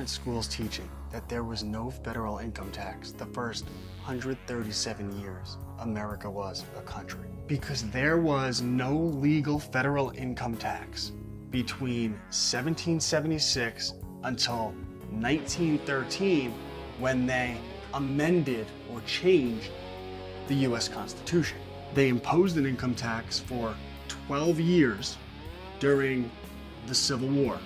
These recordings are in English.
current schools teaching that there was no federal income tax the first 137 years America was a country. Because there was no legal federal income tax between 1776 until 1913, when they amended or changed the US Constitution. They imposed an income tax for 12 years during the Civil War,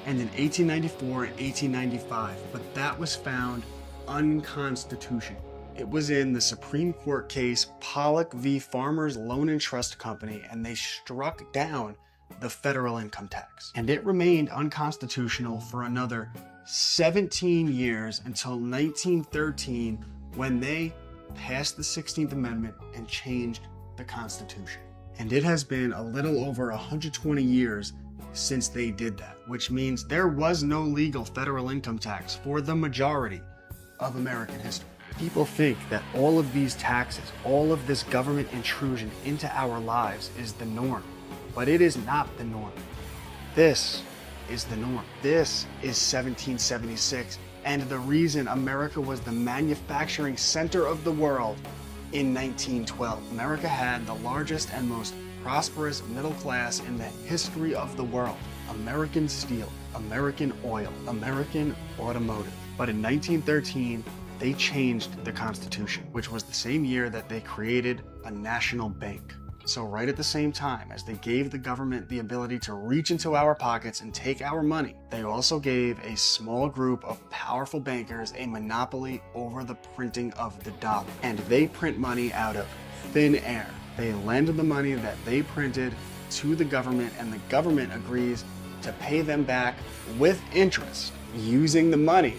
and in 1894 and 1895, but that was found unconstitutional. It was in the Supreme Court case Pollock v. Farmers Loan and Trust Company, and they struck down the federal income tax. And it remained unconstitutional for another 17 years until 1913, when they passed the 16th Amendment and changed the Constitution. And it has been a little over 120 years since they did that, which means there was no legal federal income tax for the majority of American history. People think that all of these taxes, all of this government intrusion into our lives is the norm, but it is not the norm. This is the norm. This is 1776, and the reason America was the manufacturing center of the world in 1912. America had the largest and most prosperous middle class in the history of the world. American steel, American oil, American automotive. But in 1913, they changed the Constitution, which was the same year that they created a national bank. So right at the same time as they gave the government the ability to reach into our pockets and take our money, they also gave a small group of powerful bankers a monopoly over the printing of the dollar. And they print money out of thin air. They lend the money that they printed to the government, and the government agrees to pay them back with interest using the money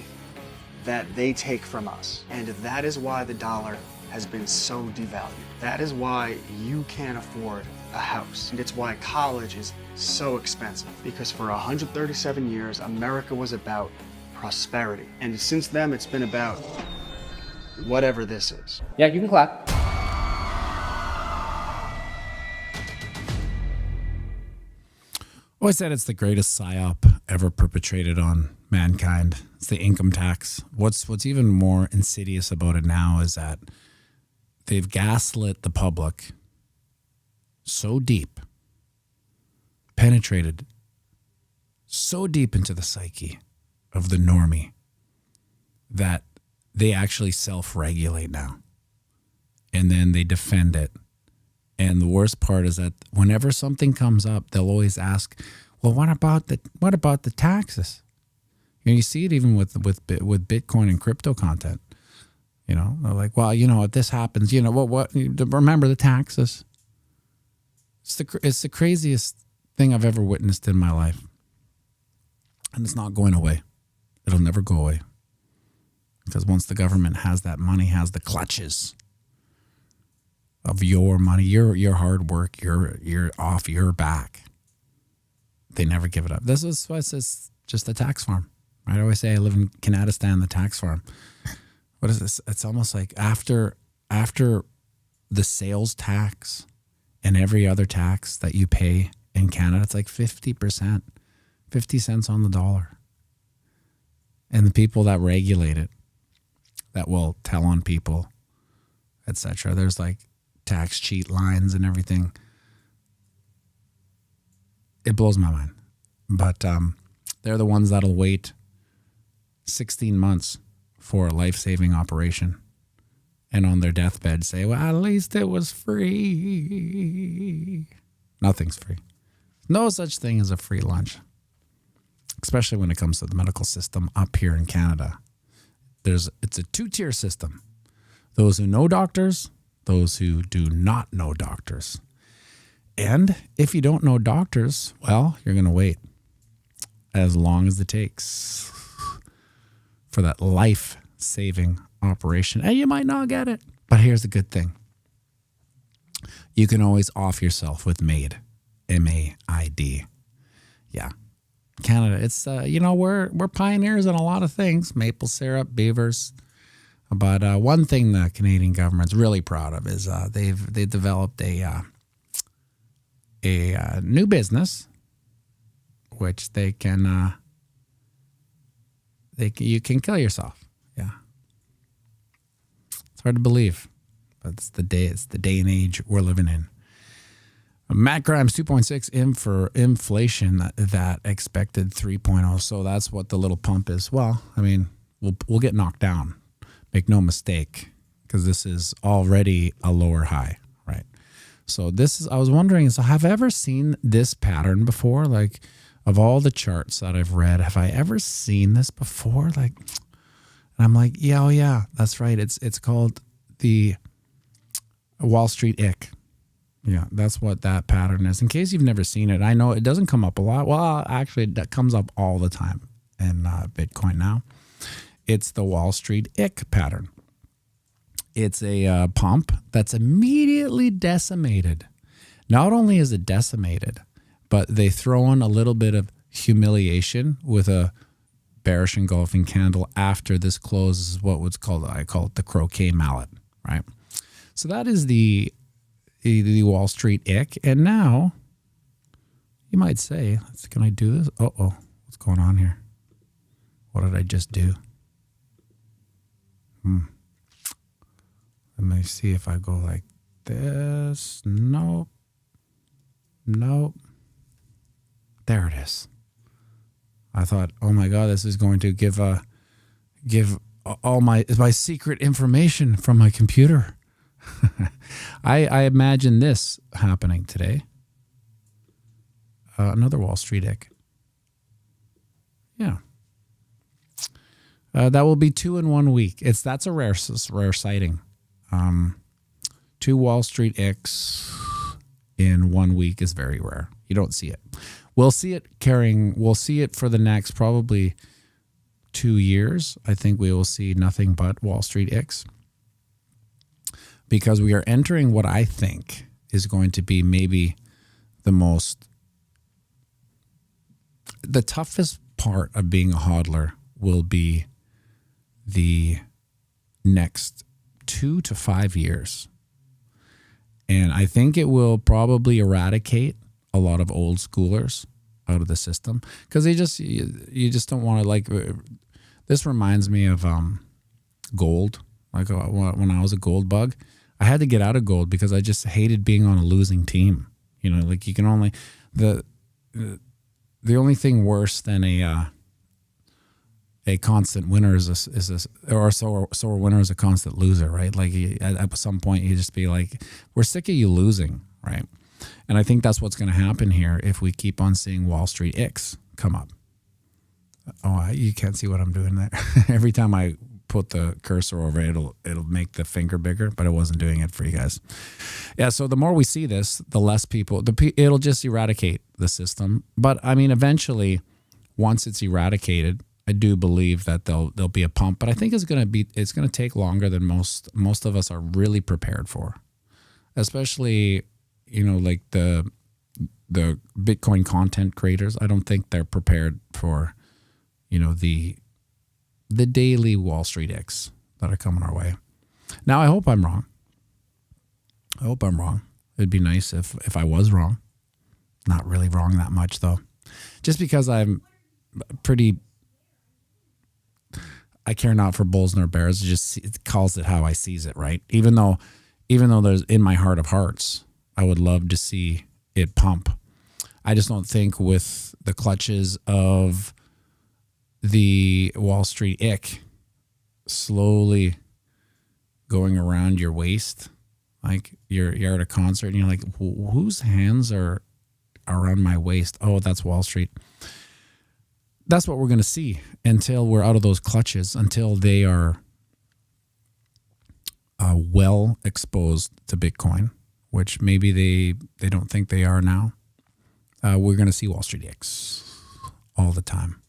that they take from us. And that is why the dollar has been so devalued. That is why you can't afford a house. And it's why college is so expensive, because for 137 years, America was about prosperity. And since then, it's been about whatever this is. Yeah, you can clap. Always said it's the greatest psyop ever perpetrated on mankind. It's the income tax. What's even more insidious about it now is that they've gaslit the public so deep, penetrated so deep into the psyche of the normie, that they actually self-regulate now. And then they defend it. And the worst part is that whenever something comes up, they'll always ask, well, what about the taxes? And you see it even with Bitcoin and crypto content. You know, they're like, well, you know, if this happens, you know, what remember the taxes. It's the craziest thing I've ever witnessed in my life. And it's not going away. It'll never go away. Because once the government has that money, has the clutches of your money, your hard work, you're off your back. They never give it up. This is why it's just a tax farm. I always say I live in Canadistan, the tax farm. What is this? It's almost like after the sales tax and every other tax that you pay in Canada, it's like 50%, 50 cents on the dollar. And the people that regulate it, that will tell on people, etc. There's like tax cheat lines and everything. It blows my mind. But they're the ones that'll wait 16 months for a life-saving operation and on their deathbed say, well, at least it was free. Nothing's free. No such thing as a free lunch, especially when it comes to the medical system up here in Canada. It's a two-tier system. Those who know doctors, those who do not know doctors. And if you don't know doctors, well, you're going to wait as long as it takes for that life-saving operation. And you might not get it. But here's the good thing. You can always off yourself with MAID. M-A-I-D. Yeah. Canada, it's, we're pioneers in a lot of things. Maple syrup, beavers. But one thing the Canadian government's really proud of is they've developed a new business, which they can you can kill yourself. Yeah. It's hard to believe, but it's the day and age we're living in. Matt Grimes 2.6 in for inflation that expected 3.0. So that's what the little pump is. Well, I mean, we'll get knocked down. Make no mistake, because this is already a lower high, right? So I was wondering, so have I ever seen this pattern before? Like, of all the charts that I've read, have I ever seen this before? Like, and I'm like, yeah, oh yeah, that's right. It's called the Wall Street ick. Yeah, that's what that pattern is. In case you've never seen it, I know it doesn't come up a lot. Well, actually, that comes up all the time in Bitcoin now. It's the Wall Street ick pattern. It's a pump that's immediately decimated. Not only is it decimated, but they throw in a little bit of humiliation with a bearish engulfing candle after this closes what was called, I call it the croquet mallet, right? So that is the Wall Street ick. And now you might say, can I do this? Uh-oh, what's going on here? What did I just do? Let me see if I go like this. Nope. There it is. I thought, oh my God, this is going to give all my secret information from my computer. I imagine this happening today. Another Wall Street ick. Yeah. That will be 2 in 1 week. That's a rare sighting. 2 Wall Street icks in 1 week is very rare. You don't see it. We'll see it for the next probably 2 years. I think we will see nothing but Wall Street icks, because we are entering what I think is going to be maybe the toughest part of being a hodler will be the next 2 to 5 years. And I think it will probably eradicate a lot of old schoolers out of the system, because you just don't want to, like, this reminds me of gold. Like when I was a gold bug, I had to get out of gold because I just hated being on a losing team. You know, like you can only, the only thing worse than a constant winner is a sore winner is a constant loser, right? Like at some point you just be like, we're sick of you losing, right? And I think that's what's going to happen here if we keep on seeing Wall Street icks come up. Oh, you can't see what I'm doing there. Every time I put the cursor over it, it'll make the finger bigger, but it wasn't doing it for you guys. Yeah, so the more we see this, the less people, it'll just eradicate the system. But I mean, eventually, once it's eradicated, I do believe that there'll be a pump, but I think it's going to take longer than most of us are really prepared for. Especially, you know, like the Bitcoin content creators. I don't think they're prepared for, you know, the daily Wall Street icks that are coming our way. Now, I hope I'm wrong. It'd be nice if I was wrong. Not really wrong that much, though. Just because I'm I care not for bulls nor bears. It calls it how I sees it, right? Even though there's, in my heart of hearts, I would love to see it pump. I just don't think with the clutches of the Wall Street ick slowly going around your waist, like you're at a concert and you're like, whose hands are around my waist? Oh, that's Wall Street. That's what we're going to see until we're out of those clutches, until they are well exposed to Bitcoin, which maybe they don't think they are now. We're going to see Wall Street icks all the time.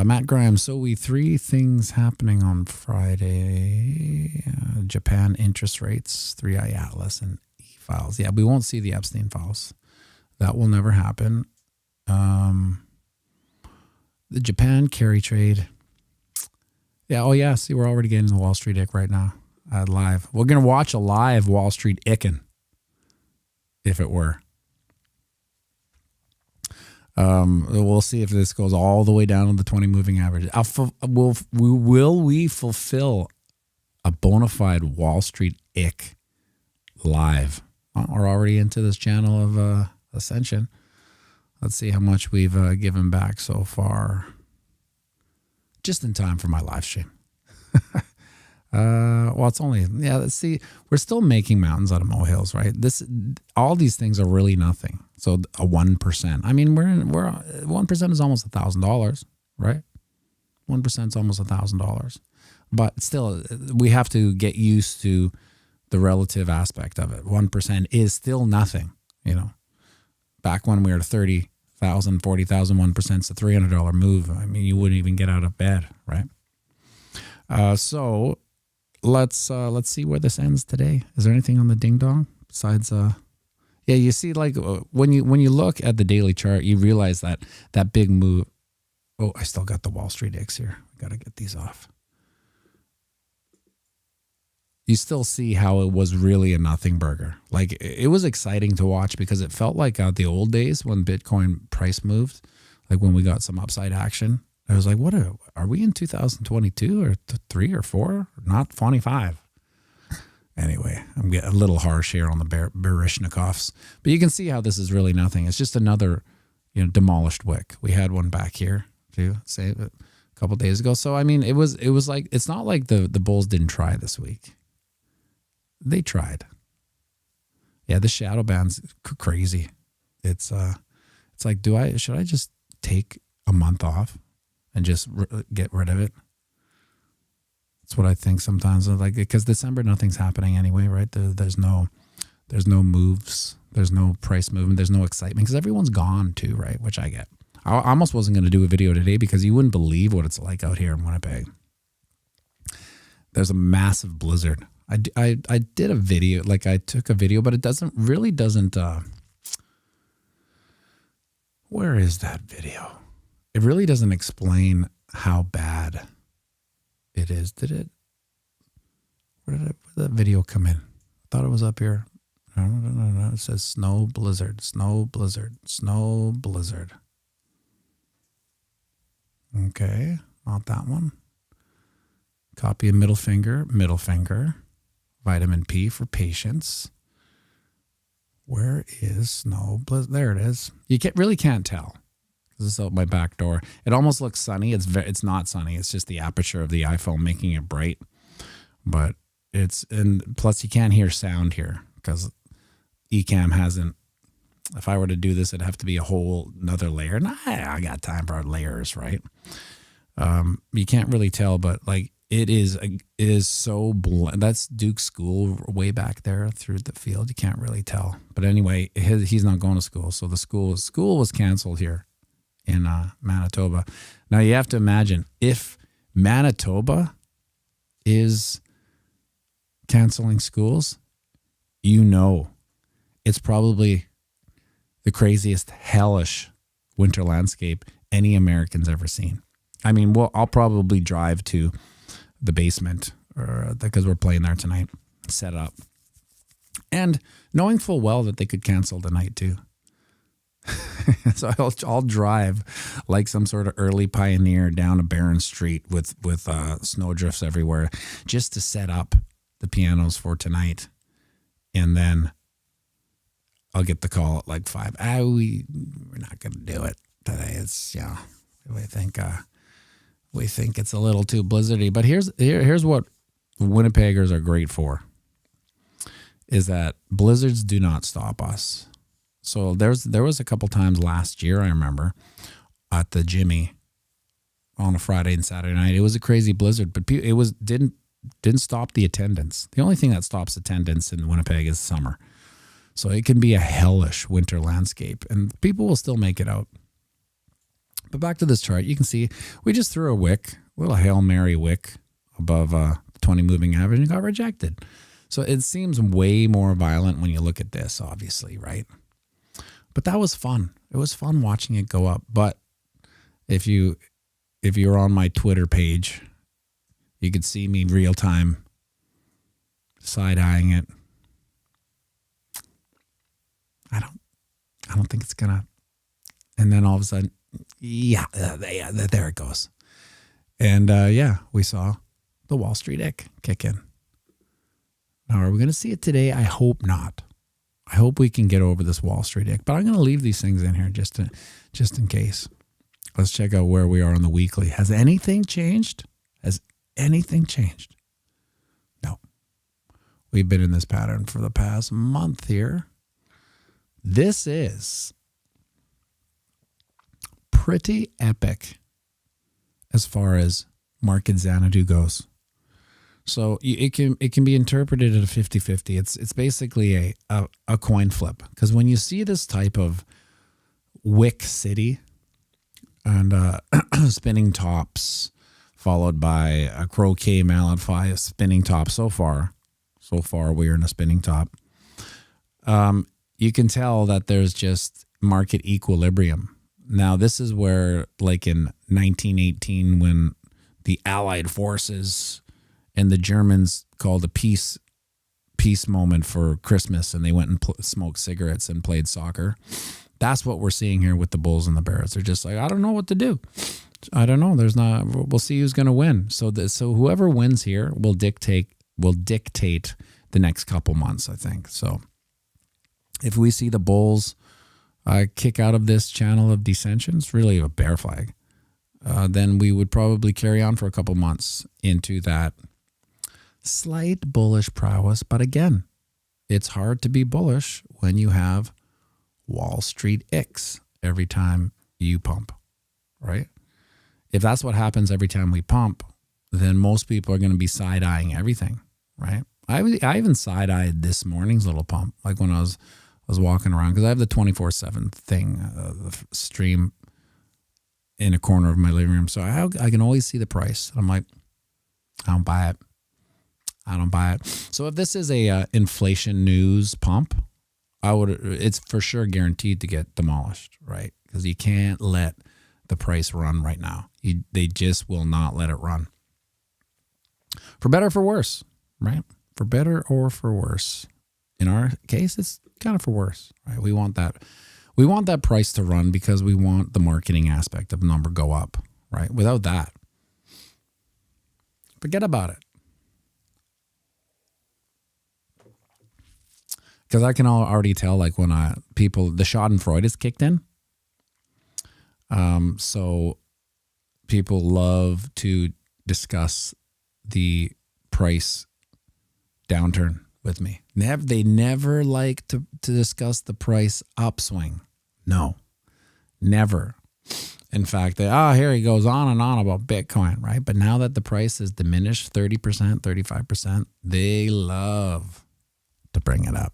Matt Grimes, so 3 things happening on Friday. Japan interest rates, 3i Atlas, and e-files. Yeah, we won't see the Epstein files. That will never happen. The Japan carry trade. Yeah, oh yeah, see, we're already getting the Wall Street ick right now. Live. We're going to watch a live Wall Street ickin', if it were. We'll see if this goes all the way down to the 20 moving average. Will we fulfill a bona fide Wall Street ick live? We're already into this channel of ascension. Let's see how much we've given back so far. Just in time for my live stream. Well, it's only, let's see. We're still making mountains out of molehills, right? All these things are really nothing. So a 1%. I mean, we're 1% is almost $1,000, right? 1% is almost $1,000. But still, we have to get used to the relative aspect of it. 1% is still nothing, Back when we were 30,000, 40,000, 1% is a $300 move. I mean, you wouldn't even get out of bed, right? So let's see where this ends today. Is there anything on the ding dong besides you see, like when you look at the daily chart, you realize that big move. Oh, I still got the Wall Street X here. I got to get these off. You still see how it was really a nothing burger. Like, it was exciting to watch because it felt like the old days when Bitcoin price moved, like when we got some upside action. I was like, are we in 2022 or 3 or 4? Not 25. Anyway, I'm getting a little harsh here on the Barishnikovs. But you can see how this is really nothing. It's just another, demolished wick. We had one back here too, say a couple days ago. So, I mean, it was like, it's not like the bulls didn't try this week. They tried. Yeah, the shadow band's crazy. It's like, should I just take a month off and just get rid of it? That's what I think sometimes. Like, because December, nothing's happening anyway, right? There's no moves, there's no price movement, there's no excitement because everyone's gone too, right? Which I get. I almost wasn't going to do a video today because you wouldn't believe what it's like out here in Winnipeg. There's a massive blizzard. I did a video, like I took a video, but it doesn't. Where is that video? It really doesn't explain how bad it is. Where did that video come in? I thought it was up here. No. It says snow blizzard, snow blizzard, snow blizzard. Okay, not that one. Copy of middle finger. Vitamin P for patience. Where is snow blizzard? There it is. You really can't tell. This is out my back door. It almost looks sunny. It's not sunny. It's just the aperture of the iPhone making it bright. But and plus you can't hear sound here because Ecamm hasn't. If I were to do this, it'd have to be a whole another layer. Nah, I got time for layers, right? You can't really tell, but like it is so that's Duke's school way back there through the field. You can't really tell. But anyway, he's not going to school, so the school was canceled here in Manitoba. Now you have to imagine if Manitoba is canceling schools, it's probably the craziest hellish winter landscape any American's ever seen. I mean, I'll probably drive to the basement because we're playing there tonight, set up, and knowing full well that they could cancel tonight too. So I'll drive like some sort of early pioneer down a barren street with snowdrifts everywhere just to set up the pianos for tonight, and then I'll get the call at like 5. We're not going to do it today. It's we think it's a little too blizzardy. But here's what Winnipeggers are great for, is that blizzards do not stop us. So there was a couple times last year, I remember, at the Jimmy on a Friday and Saturday night. It was a crazy blizzard, but it didn't stop the attendance. The only thing that stops attendance in Winnipeg is summer. So it can be a hellish winter landscape, and people will still make it out. But back to this chart, you can see we just threw a little Hail Mary wick above 20 moving average and got rejected. So it seems way more violent when you look at this, obviously, right? But that was fun. It was fun watching it go up. But if you're on my Twitter page, you could see me real time side-eyeing it. I don't think it's gonna And then all of a sudden, there it goes. And we saw the Wall Street ick kick in. Now, are we going to see it today? I hope not. I hope we can get over this Wall Street ick. But I'm going to leave these things in here just in case. Let's check out where we are on the weekly. Has anything changed? Has anything changed? No. We've been in this pattern for the past month here. This is pretty epic as far as market Xanadu goes. So it can be interpreted at a 50-50. It's basically a coin flip, because when you see this type of wick city and spinning tops followed by a croquet mallet a spinning top, so far we're in a spinning top. You can tell that there's just market equilibrium. Now, this is where, like in 1918, when the Allied forces and the Germans called a peace moment for Christmas, and they went and smoked cigarettes and played soccer. That's what we're seeing here with the Bulls and the Bears. They're just like, I don't know what to do. I don't know. We'll see who's going to win. So whoever wins here will dictate the next couple months, I think. So if we see the Bulls kick out of this channel of dissension, it's really a bear flag. Then we would probably carry on for a couple months into that slight bullish prowess. But again, it's hard to be bullish when you have Wall Street icks every time you pump, right? If that's what happens every time we pump, then most people are going to be side-eyeing everything, right? I even side-eyed this morning's little pump, like when I was walking around, because I have the 24/7 thing, the stream in a corner of my living room, so I can always see the price. I'm like, I don't buy it. So if this is a inflation news pump, it's for sure guaranteed to get demolished, right? Because you can't let the price run right now. They just will not let it run. For better or for worse, right? For better or for worse. In our case, it's kind of for worse, right? We want that price to run because we want the marketing aspect of the number go up, right? Without that, forget about it. Because I can already tell, like when the Schadenfreude is kicked in. So people love to discuss the price downturn with me. They never like to discuss the price upswing. No, never. In fact, here he goes on and on about Bitcoin, right? But now that the price is diminished 30%, 35%, they love to bring it up.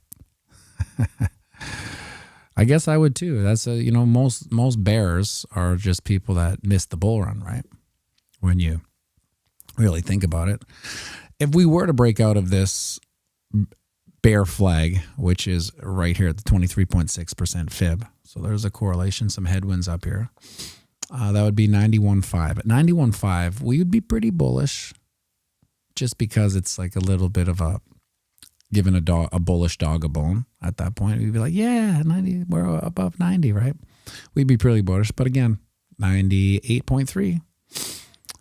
I guess I would too. That's most bears are just people that missed the bull run, right? When you really think about it. If we were to break out of this bear flag, which is right here at the 23.6% fib, so there's a correlation, some headwinds up here. That would be 91.5. At 91.5, we would be pretty bullish, just because it's like a little bit of giving a bullish dog a bone. At that point, we'd be like, yeah, 90, we're above 90, right? We'd be pretty bullish. But again, 98.3,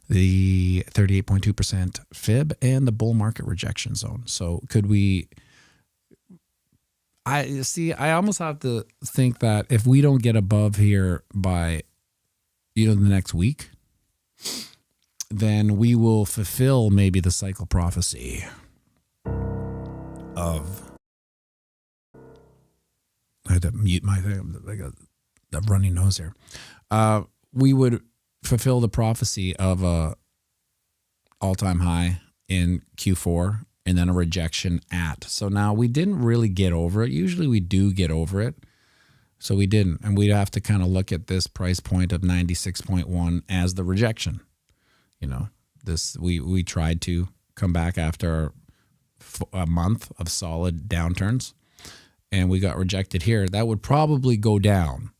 the 38.2% fib, and the bull market rejection zone. So could we... I almost have to think that if we don't get above here by, the next week, then we will fulfill maybe the cycle prophecy of... I had to mute my thing, like a runny nose here. We would fulfill the prophecy of a all-time high in Q4 and then a rejection at. So now we didn't really get over it. Usually we do get over it. So we didn't. And we'd have to kind of look at this price point of 96.1 as the rejection. We tried to come back after a month of solid downturns, and we got rejected here. That would probably go down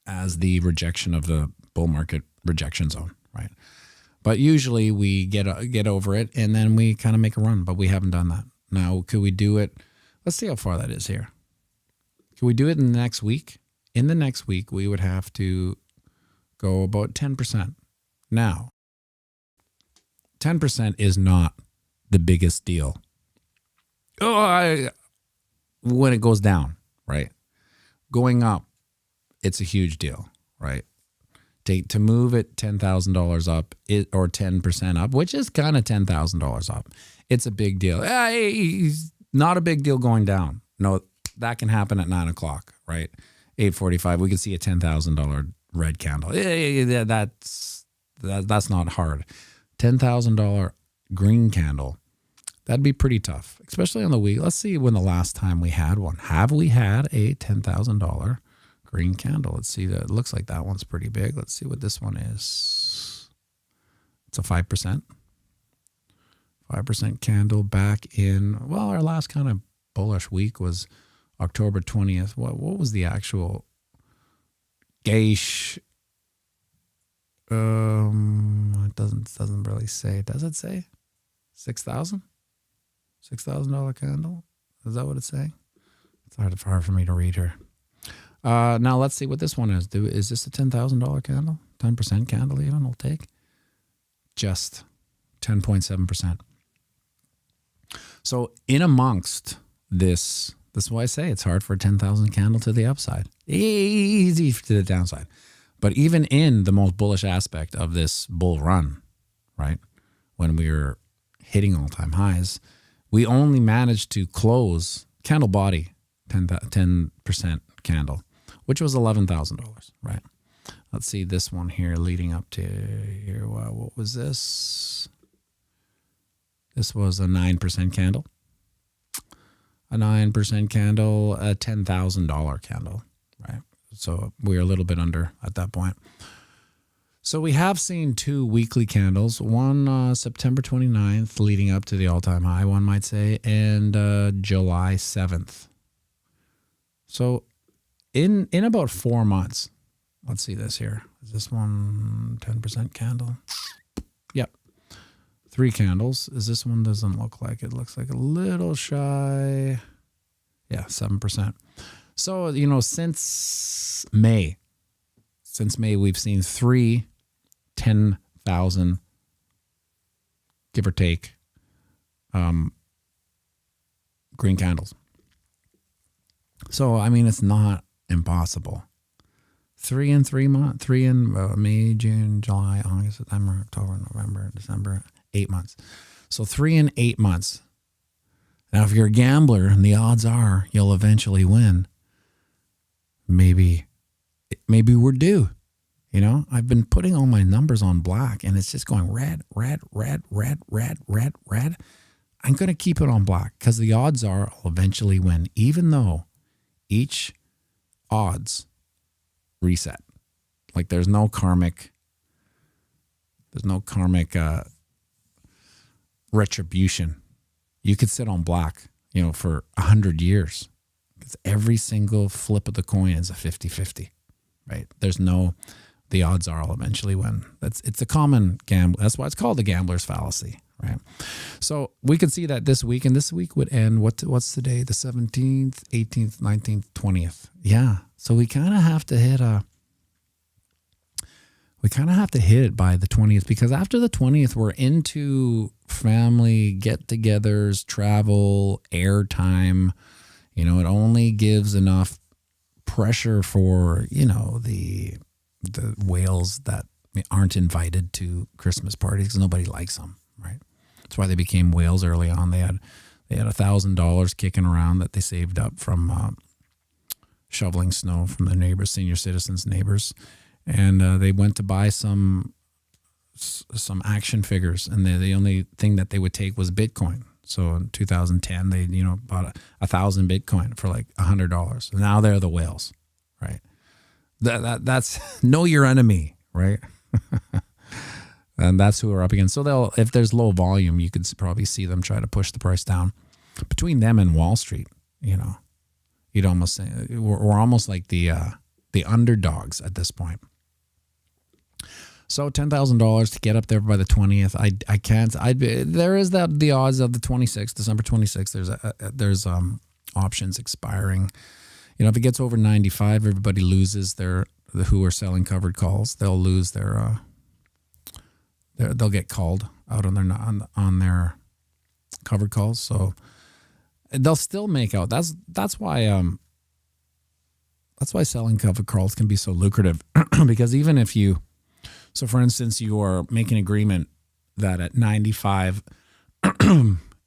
as the rejection of the bull market rejection zone, right? But usually we get over it, and then we kind of make a run, but we haven't done that. Now, could we do it? Let's see how far that is here. Can we do it in the next week? in the next week, we would have to go about 10%. Now, 10% is not the biggest deal. When it goes down, right? Going up, it's a huge deal, right? To move it $10,000 up or 10% up, which is kind of $10,000 up, it's a big deal. It's not a big deal going down. No, that can happen at 9 o'clock, right? 8:45, we can see a $10,000 red candle. That's not hard. $10,000 green candle, that'd be pretty tough, especially on the week. Let's see when the last time we had one. Have we had a $10,000 green candle? Let's see. It looks like that one's pretty big. Let's see what this one is. It's a 5%. 5% candle back in, well, our last kind of bullish week was October 20th. What was the actual gauge? It doesn't really say. Does it say $6,000? $6,000 candle? Is that what it's saying? It's hard for me to read here. Now let's see what this one is. Is this a $10,000 candle? 10% candle even will take? Just 10.7%. So in amongst this is why I say it's hard for a 10,000 candle to the upside. Easy to the downside. But even in the most bullish aspect of this bull run, right, when we were hitting all-time highs, we only managed to close candle body 10% candle, which was $11,000, right? Let's see this one here leading up to here. What was this? This was a 9% candle. A 9% candle, a $10,000 candle, right? So we're a little bit under at that point. So we have seen two weekly candles, one September 29th leading up to the all-time high, one might say, and July 7th. So in about 4 months, let's see this here. Is this one 10% candle? Yep. 3 candles. Is this one doesn't look like it? Looks like a little shy. Yeah, 7%. So, since May, we've seen 3 10,000, give or take, green candles. So, I mean, it's not impossible. 3 in 3 months, 3 in May, June, July, August, September, October, November, December, 8 months. So 3 in 8 months. Now, if you're a gambler and the odds are you'll eventually win, maybe we're due. I've been putting all my numbers on black and it's just going red, red, red, red, red, red, red. I'm going to keep it on black because the odds are I'll eventually win, even though each odds reset. Like there's no karmic retribution. You could sit on black, for 100 years. Because every single flip of the coin is a 50-50, right? The odds are I'll eventually win. It's a common gamble. That's why it's called the gambler's fallacy, right? So we could see that this week, and this week would end, what's today? The 17th, 18th, 19th, 20th. Yeah. So we kind of have to hit it by the 20th, because after the 20th, we're into family get-togethers, travel, airtime. It only gives enough pressure for, the whales that aren't invited to Christmas parties because nobody likes them, right? That's why they became whales early on. They had $1,000 kicking around that they saved up from shoveling snow from the neighbors, senior citizens' neighbors. And they went to buy some action figures, and the only thing that they would take was Bitcoin. So in 2010, they bought 1,000 Bitcoin for like $100. Now they're the whales, right? That's know your enemy, right? And that's who we're up against. So if there's low volume, you could probably see them try to push the price down. Between them and Wall Street, you'd almost say we're almost like the underdogs at this point. So $10,000 to get up there by the 20th. I can't. There is the odds of the 26th, December 26th. There's options expiring. if it gets over 95, everybody loses who are selling covered calls. They'll lose they'll get called out on their covered calls. So they'll still make out. That's why selling covered calls can be so lucrative because even if so for instance, you are making an agreement that at 95,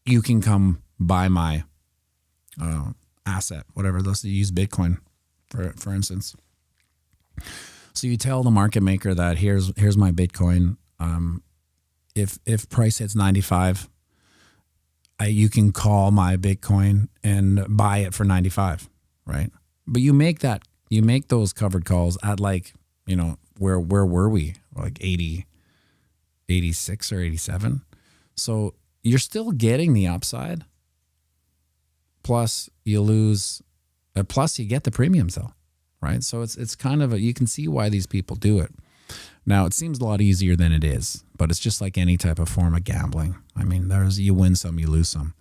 you can come buy my asset, whatever. Let's use Bitcoin for instance. So you tell the market maker that here's my Bitcoin. If price hits 95, you can call my Bitcoin and buy it for 95, right? But you make those covered calls at like, where were we? Like 80, 86 or 87. So you're still getting the upside. Plus you get the premiums though, right? So it's kind of you can see why these people do it. Now it seems a lot easier than it is, but it's just like any type of form of gambling. I mean, you win some, you lose some.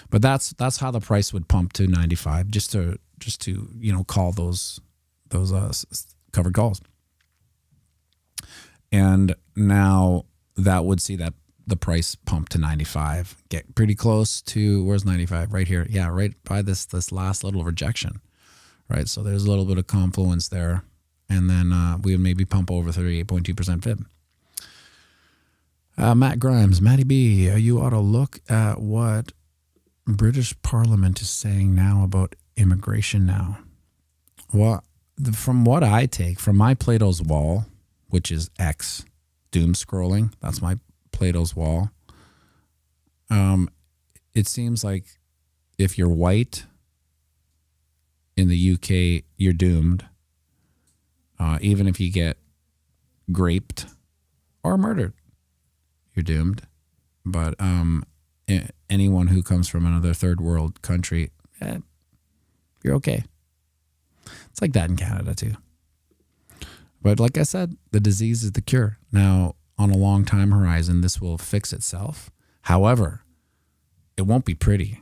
But that's how the price would pump to 95 just to call those covered calls. And now that would see that the price pump to 95, get pretty close to, where's 95? Right here. Yeah, right by this last little rejection, right? So there's a little bit of confluence there. And then we would maybe pump over 38.2% fib. Matt Grimes, Matty B, you ought to look at what British Parliament is saying now about immigration now. Well, from what I take from my Plato's wall, which is X, doom scrolling, that's my Plato's wall. It seems like if you're white in the UK, you're doomed. Even if you get raped or murdered, you're doomed. But anyone who comes from another third world country, you're okay. It's like that in Canada too. But like I said, the disease is the cure. Now, on a long time horizon, this will fix itself. However, it won't be pretty.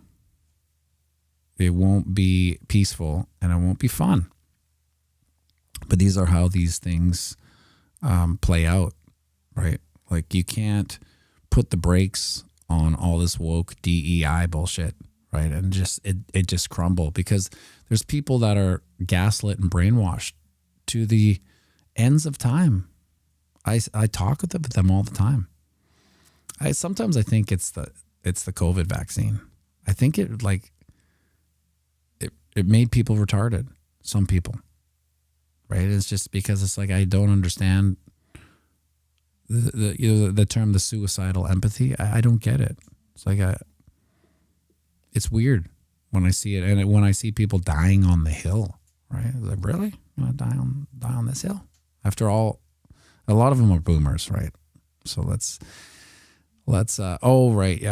It won't be peaceful, and it won't be fun. But these are how these things play out, right? Like you can't put the brakes on all this woke DEI bullshit, right? And it just crumble because there's people that are gaslit and brainwashed to the ends of time. I talk with them all the time. Sometimes I think it's the COVID vaccine. I think it made people retarded. Some people. Right? It's just because it's like I don't understand the term, the suicidal empathy. I don't get it. It's like it's weird when I see it, and when I see people dying on the hill. Right? It's like, really? You want to die on this hill? After all, a lot of them are boomers, right? So let's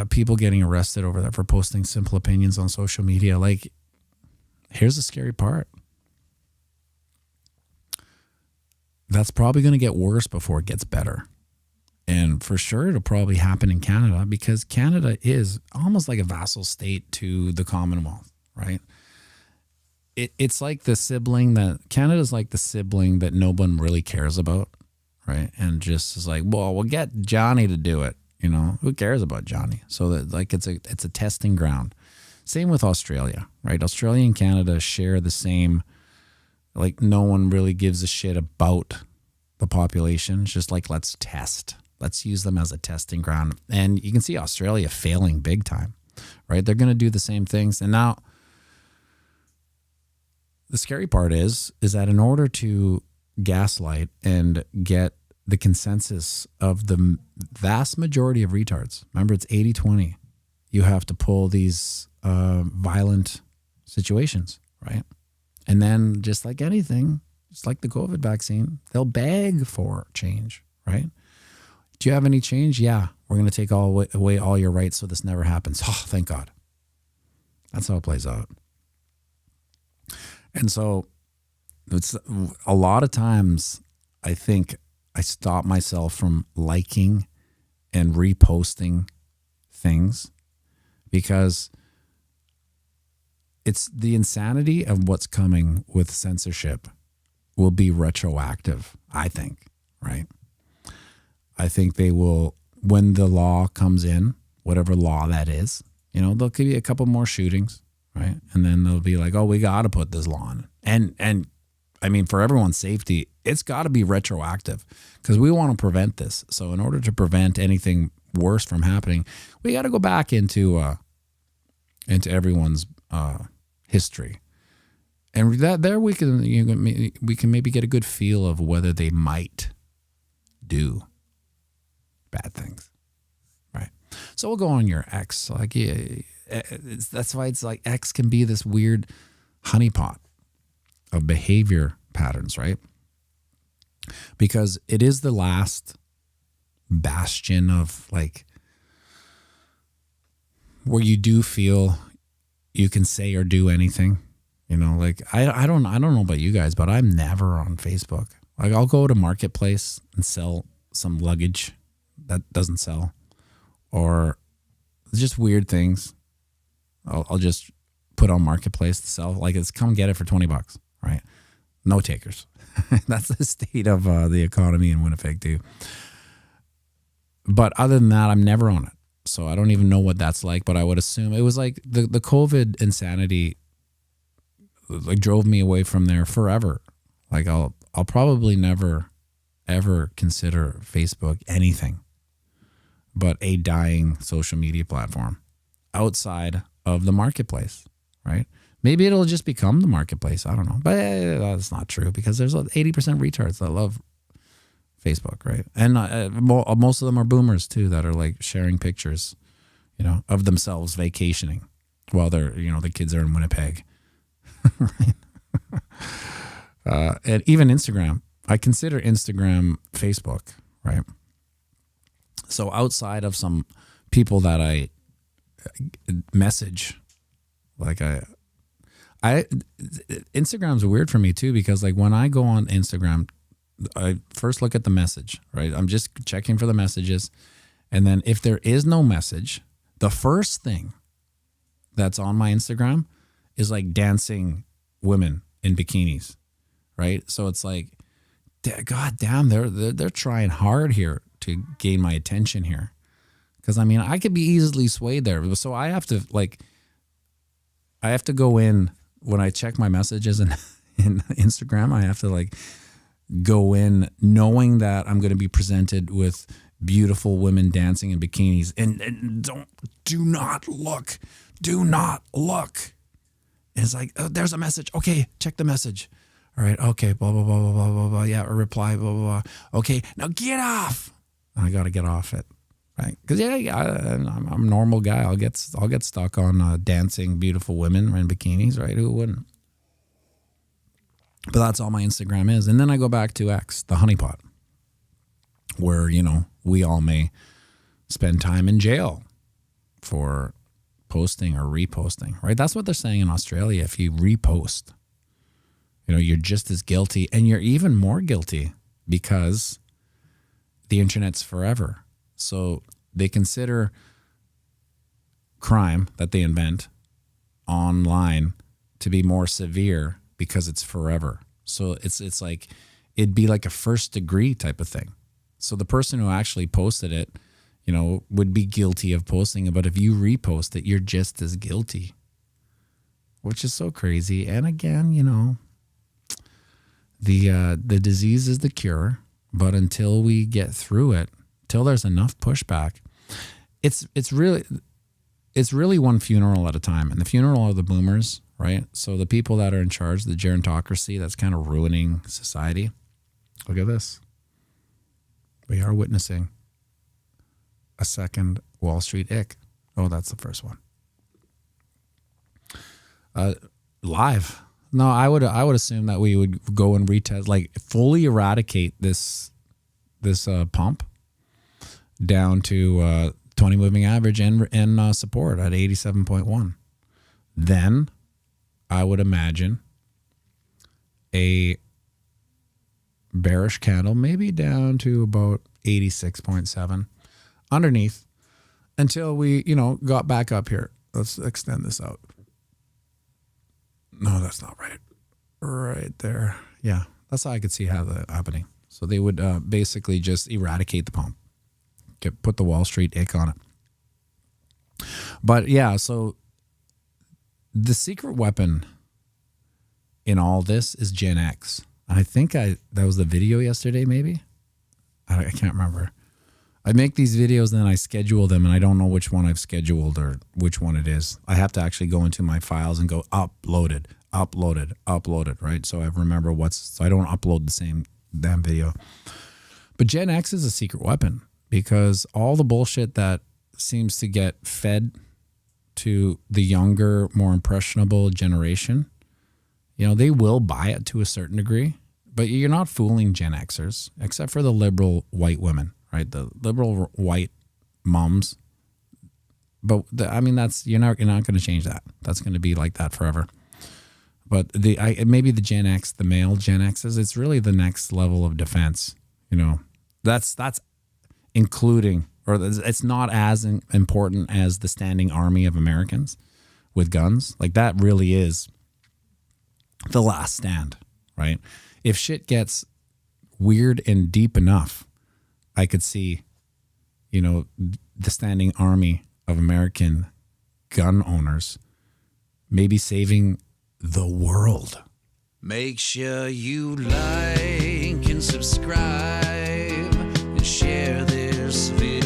people getting arrested over that for posting simple opinions on social media. Like, here's the scary part. That's probably going to get worse before it gets better. And for sure, it'll probably happen in Canada because Canada is almost like a vassal state to the Commonwealth, right? It's like the sibling Canada's like the sibling that no one really cares about, right? And just is like, well, we'll get Johnny to do it. Who cares about Johnny? So that like it's a testing ground. Same with Australia, right? Australia and Canada share the same. Like no one really gives a shit about the population. It's just like, let's test. Let's use them as a testing ground. And you can see Australia failing big time, right? They're going to do the same things. And now the scary part is that in order to gaslight and get the consensus of the vast majority of retards, remember it's 80-20, you have to pull these violent situations, right? And then just like anything, just like the COVID vaccine, they'll beg for change, right? Do you have any change? Yeah, we're going to take away all your rights so this never happens. Oh, thank God. That's how it plays out. And so it's a lot of times I think I stop myself from liking and reposting things because it's the insanity of what's coming with censorship will be retroactive, I think, right? I think they will, when the law comes in, whatever law that is, you know, there'll be a couple more shootings, right? And then they'll be like, oh, we got to put this law in. And I mean, for everyone's safety, it's got to be retroactive because we want to prevent this. So in order to prevent anything worse from happening, we got to go back into everyone's history. And that there we can maybe get a good feel of whether they might do bad things, right? So we'll go on your X. Like, yeah, that's why it's like X can be this weird honeypot of behavior patterns, right? Because it is the last bastion of like where you do feel you can say or do anything. You know, like I don't know about you guys, but I'm never on Facebook. Like I'll go to Marketplace and sell some luggage that doesn't sell, or just weird things. I'll just put on Marketplace to sell. Like it's come get it for $20, right? No takers. That's the state of the economy in Winnipeg too. But other than that, I'm never on it. So I don't even know what that's like, but I would assume it was like the COVID insanity like drove me away from there forever. Like I'll probably never ever consider Facebook anything but a dying social media platform outside of the Marketplace, right? Maybe it'll just become the Marketplace. I don't know. But that's not true because there's 80% retards that love Facebook, right? And most of them are boomers too that are like sharing pictures, you know, of themselves vacationing while they're, you know, the kids are in Winnipeg, right? And even Instagram. I consider Instagram Facebook, right? So outside of some people that I message, like Instagram's weird for me too, because like when I go on Instagram, I first look at the message, right? I'm just checking for the messages. And then if there is no message, the first thing that's on my Instagram is like dancing women in bikinis, right? So it's like, God damn, they're trying hard here to gain my attention here. Because I mean, I could be easily swayed there. So I have to go in when I check my messages in Instagram. I have to like go in knowing that I'm going to be presented with beautiful women dancing in bikinis, and do not look. It's like, oh, there's a message. Okay, check the message. All right. Okay. Blah blah blah blah blah blah blah. Yeah. A reply. Blah blah blah. Okay. Now get off. I got to get off it. Right, because I'm a normal guy. I'll get stuck on dancing beautiful women in bikinis, right? Who wouldn't? But that's all my Instagram is. And then I go back to X, the honeypot, where, you know, we all may spend time in jail for posting or reposting, right? That's what they're saying in Australia. If you repost, you know, you're just as guilty, and you're even more guilty because the internet's forever. So they consider crime that they invent online to be more severe because it's forever. So it's like, it'd be like a first degree type of thing. So the person who actually posted it, you know, would be guilty of posting it. But if you repost it, you're just as guilty, which is so crazy. And again, you know, the disease is the cure, but until we get through it, till there's enough pushback, it's really one funeral at a time. And the funeral of the boomers, right? So the people that are in charge, the gerontocracy that's kind of ruining society. Look at this. We are witnessing a second Wall Street ick. Oh, that's the first one. Live. No, I would assume that we would go and retest, like fully eradicate this pump down to 20 moving average and support at 87.1. Then I would imagine a bearish candle, maybe down to about 86.7 underneath until we, you know, got back up here. Let's extend this out. No, that's not right. Right there. Yeah, that's how I could see how that happening. So they would basically just eradicate the pump, put the Wall Street ick on it. But yeah, so the secret weapon in all this is Gen X. I think that was the video yesterday, maybe. I can't remember. I make these videos and then I schedule them and I don't know which one I've scheduled or which one it is. I have to actually go into my files and go uploaded, right? So I remember so I don't upload the same damn video. But Gen X is a secret weapon because all the bullshit that seems to get fed to the younger, more impressionable generation, they will buy it to a certain degree, but you're not fooling Gen Xers, except for the liberal white women, right? The liberal white moms. But you're not going to change that. That's going to be like that forever. But maybe the Gen X, the male Gen X's, it's really the next level of defense. That's including, or it's not as important as the standing army of Americans with guns. Like that really is the last stand, right? If shit gets weird and deep enough, I could see, the standing army of American gun owners maybe saving the world. Make sure you like and subscribe and share this video.